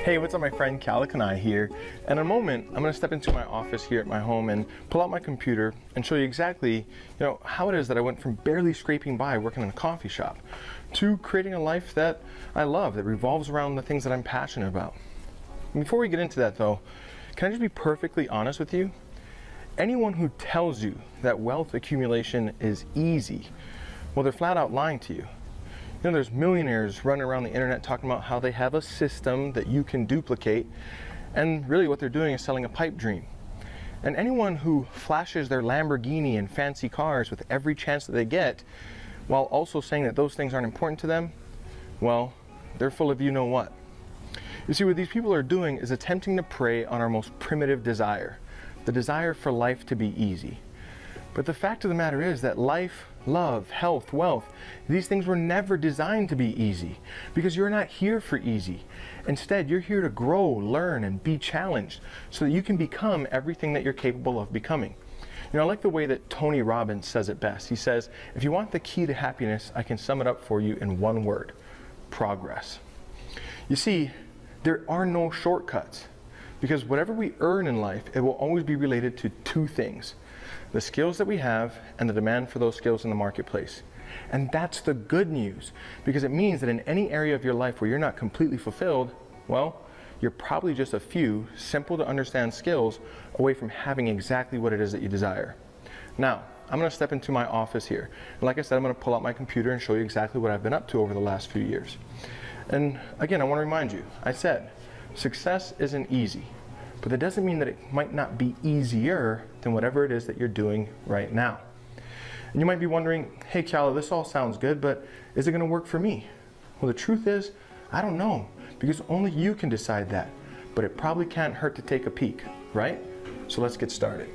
Hey, what's up, my friend Calicanai here. And in a moment, I'm going to step into my office here at my home and pull out my computer and show you exactly, how it is that I went from barely scraping by working in a coffee shop to creating a life that I love, that revolves around the things that I'm passionate about. And before we get into that though, can I just be perfectly honest with you? Anyone who tells you that wealth accumulation is easy, well, they're flat out lying to you. There's millionaires running around the internet talking about how they have a system that you can duplicate, and really what they're doing is selling a pipe dream. And anyone who flashes their Lamborghini and fancy cars with every chance that they get, while also saying that those things aren't important to them, well, they're full of you-know-what. You see, what these people are doing is attempting to prey on our most primitive desire, the desire for life to be easy. But the fact of the matter is that life, love, health, wealth, these things were never designed to be easy, because you're not here for easy. Instead, you're here to grow, learn, and be challenged so that you can become everything that you're capable of becoming. I like the way that Tony Robbins says it best. He says, if you want the key to happiness, I can sum it up for you in one word: progress. You see, there are no shortcuts, because whatever we earn in life, it will always be related to two things: the skills that we have and the demand for those skills in the marketplace. And that's the good news, because it means that in any area of your life where you're not completely fulfilled, well, you're probably just a few simple to understand skills away from having exactly what it is that you desire. Now, I'm going to step into my office here. And like I said, I'm going to pull out my computer and show you exactly what I've been up to over the last few years. And again, I want to remind you, I said, success isn't easy. But that doesn't mean that it might not be easier than whatever it is that you're doing right now. And you might be wondering, hey Cal, this all sounds good, but is it going to work for me? Well, the truth is, I don't know, because only you can decide that. But it probably can't hurt to take a peek, right? So let's get started.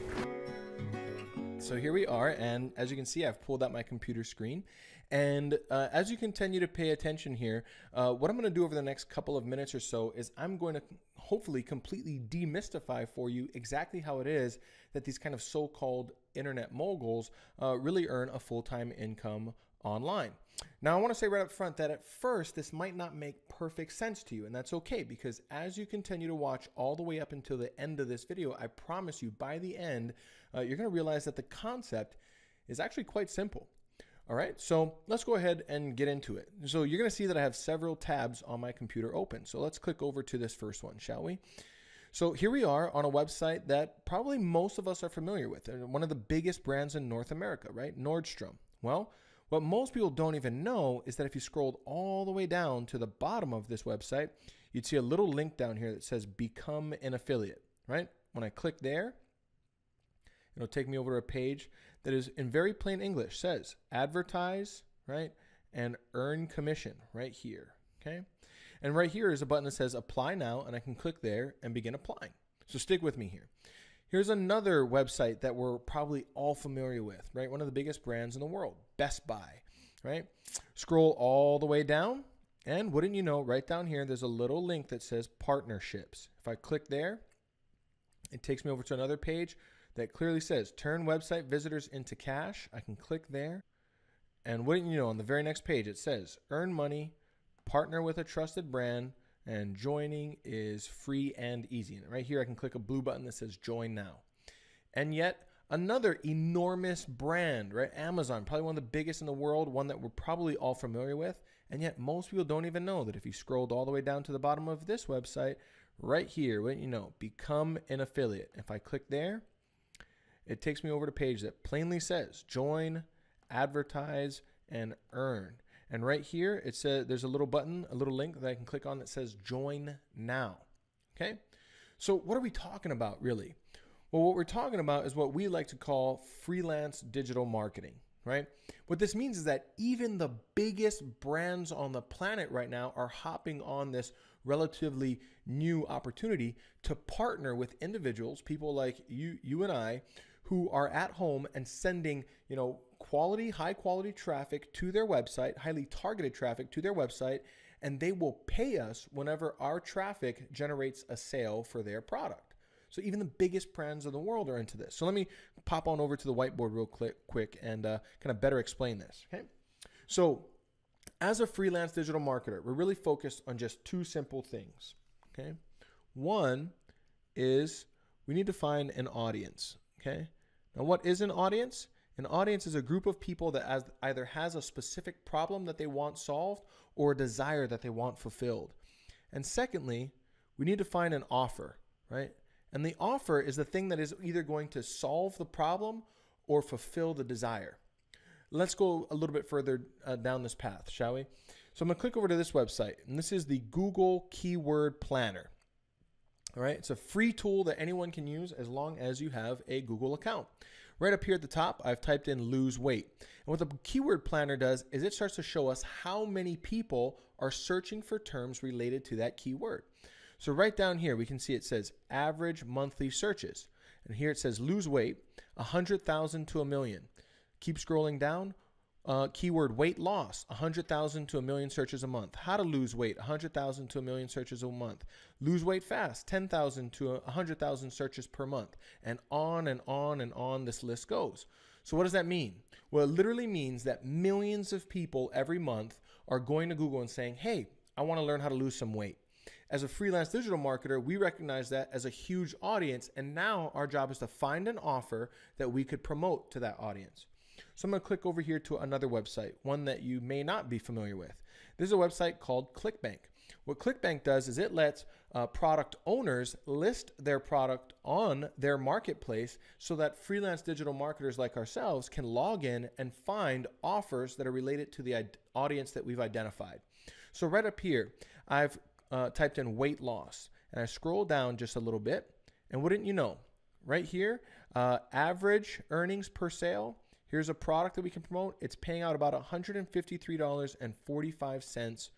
So here we are, and as you can see, I've pulled out my computer screen. And as you continue to pay attention here, what I'm going to do over the next couple of minutes or so is I'm going to hopefully completely demystify for you exactly how it is that these kind of so-called internet moguls really earn a full-time income online. Now, I want to say right up front that at first this might not make perfect sense to you, and that's okay, because as you continue to watch all the way up until the end of this video, I promise you by the end, you're going to realize that the concept is actually quite simple. All right, so let's go ahead and get into it. So you're going to see that I have several tabs on my computer open. So let's click over to this first one, shall we? So here we are on a website that probably most of us are familiar with. One of the biggest brands in North America, right? Nordstrom. Well, what most people don't even know is that if you scrolled all the way down to the bottom of this website, you'd see a little link down here that says become an affiliate, right? When I click there, it'll take me over to a page that is in very plain English, says advertise, right, and earn commission right here, okay? And right here is a button that says apply now, and I can click there and begin applying. So stick with me here. Here's another website that we're probably all familiar with, right? One of the biggest brands in the world, Best Buy, right? Scroll all the way down, and wouldn't you know, right down here, there's a little link that says partnerships. If I click there, it takes me over to another page that clearly says turn website visitors into cash. I can click there, and wouldn't you know, on the very next page it says earn money, partner with a trusted brand, and joining is free and easy. And right here I can click a blue button that says join now. And yet another enormous brand, right? Amazon, probably one of the biggest in the world, one that we're probably all familiar with, and yet most people don't even know that if you scrolled all the way down to the bottom of this website, right here, wouldn't you know, become an affiliate. If I click there, it takes me over to a page that plainly says join, advertise, and earn. And right here, it says there's a little button, a little link that I can click on that says join now. Okay? So what are we talking about really? Well, what we're talking about is what we like to call freelance digital marketing, right? What this means is that even the biggest brands on the planet right now are hopping on this relatively new opportunity to partner with individuals, people like you and I, who are at home and sending, high quality traffic to their website, highly targeted traffic to their website, and they will pay us whenever our traffic generates a sale for their product. So even the biggest brands in the world are into this. So let me pop on over to the whiteboard real quick and kind of better explain this. Okay. So as a freelance digital marketer, we're really focused on just two simple things. Okay. One is we need to find an audience. Okay. Now, what is an audience? An audience is a group of people that either has a specific problem that they want solved or a desire that they want fulfilled. And secondly, we need to find an offer, right? And the offer is the thing that is either going to solve the problem or fulfill the desire. Let's go a little bit further down this path, shall we? So I'm going to click over to this website, and this is the Google Keyword Planner. All right, it's a free tool that anyone can use as long as you have a Google account. Right up here at the top, I've typed in lose weight. And what the keyword planner does is it starts to show us how many people are searching for terms related to that keyword. So right down here, we can see it says average monthly searches. And here it says lose weight, 100,000 to 1 million. Keep scrolling down. Keyword weight loss, 100,000 to 1 million searches a month. How to lose weight, 100,000 to 1 million searches a month. Lose weight fast, 10,000 to 100,000 searches per month. And on and on and on this list goes. So what does that mean? Well, it literally means that millions of people every month are going to Google and saying, hey, I want to learn how to lose some weight. As a freelance digital marketer, we recognize that as a huge audience. And now our job is to find an offer that we could promote to that audience. So I'm going to click over here to another website, one that you may not be familiar with. This is a website called ClickBank. What ClickBank does is it lets product owners list their product on their marketplace so that freelance digital marketers like ourselves can log in and find offers that are related to the audience that we've identified. So right up here, I've typed in weight loss, and I scroll down just a little bit, and wouldn't you know, right here, average earnings per sale. Here's a product that we can promote. It's paying out about $153.45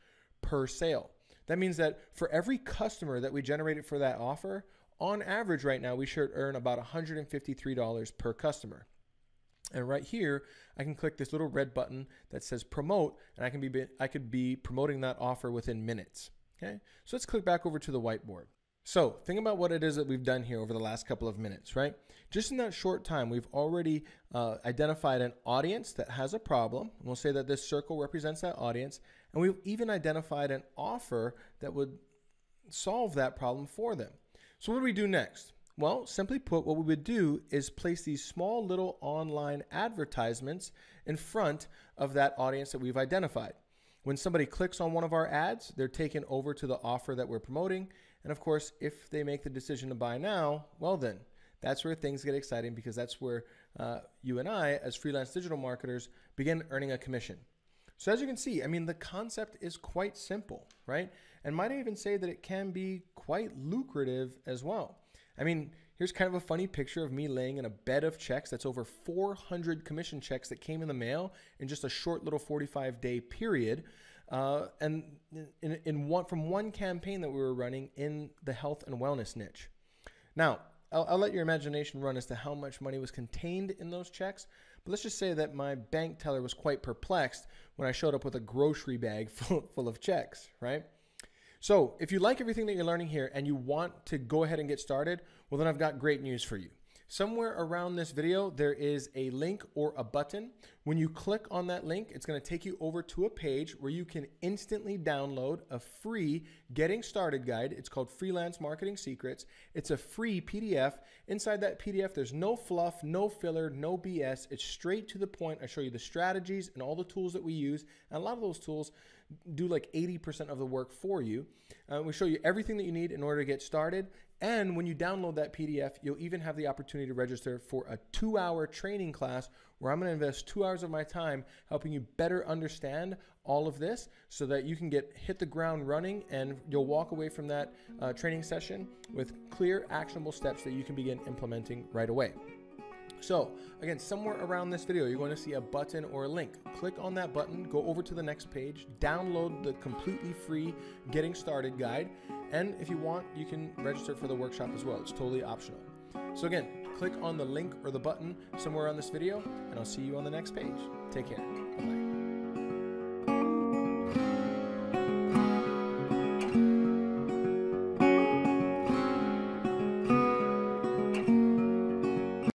per sale. That means that for every customer that we generated for that offer, on average right now, we should earn about $153 per customer. And right here, I can click this little red button that says promote, and I could be promoting that offer within minutes. Okay, so let's click back over to the whiteboard. So think about what it is that we've done here over the last couple of minutes, right? Just in that short time, we've already identified an audience that has a problem. And we'll say that this circle represents that audience. And we've even identified an offer that would solve that problem for them. So what do we do next? Well, simply put, what we would do is place these small little online advertisements in front of that audience that we've identified. When somebody clicks on one of our ads, they're taken over to the offer that we're promoting. And of course, if they make the decision to buy now, well then, that's where things get exciting, because that's where you and I, as freelance digital marketers, begin earning a commission. So as you can see, I mean, the concept is quite simple, right? And might I even say that it can be quite lucrative as well. I mean, here's kind of a funny picture of me laying in a bed of checks. That's over 400 commission checks that came in the mail in just a short little 45-day period. And from one campaign that we were running in the health and wellness niche. Now, I'll let your imagination run as to how much money was contained in those checks. But let's just say that my bank teller was quite perplexed when I showed up with a grocery bag full of checks, right? So if you like everything that you're learning here and you want to go ahead and get started, well, then I've got great news for you. Somewhere around this video, there is a link or a button. When you click on that link, it's going to take you over to a page where you can instantly download a free getting started guide. It's called Freelance Marketing Secrets. It's a free PDF. Inside that PDF, there's no fluff, no filler, no BS. It's straight to the point. I show you the strategies and all the tools that we use. And a lot of those tools do like 80% of the work for you. We show you everything that you need in order to get started. And when you download that PDF, you'll even have the opportunity to register for a 2-hour training class where I'm going to invest 2 hours of my time helping you better understand all of this so that you can hit the ground running, and you'll walk away from that training session with clear, actionable steps that you can begin implementing right away. So again, somewhere around this video, you're going to see a button or a link. Click on that button, go over to the next page, download the completely free Getting Started guide. And if you want, you can register for the workshop as well. It's totally optional. So again, click on the link or the button somewhere on this video, and I'll see you on the next page. Take care. Bye-bye.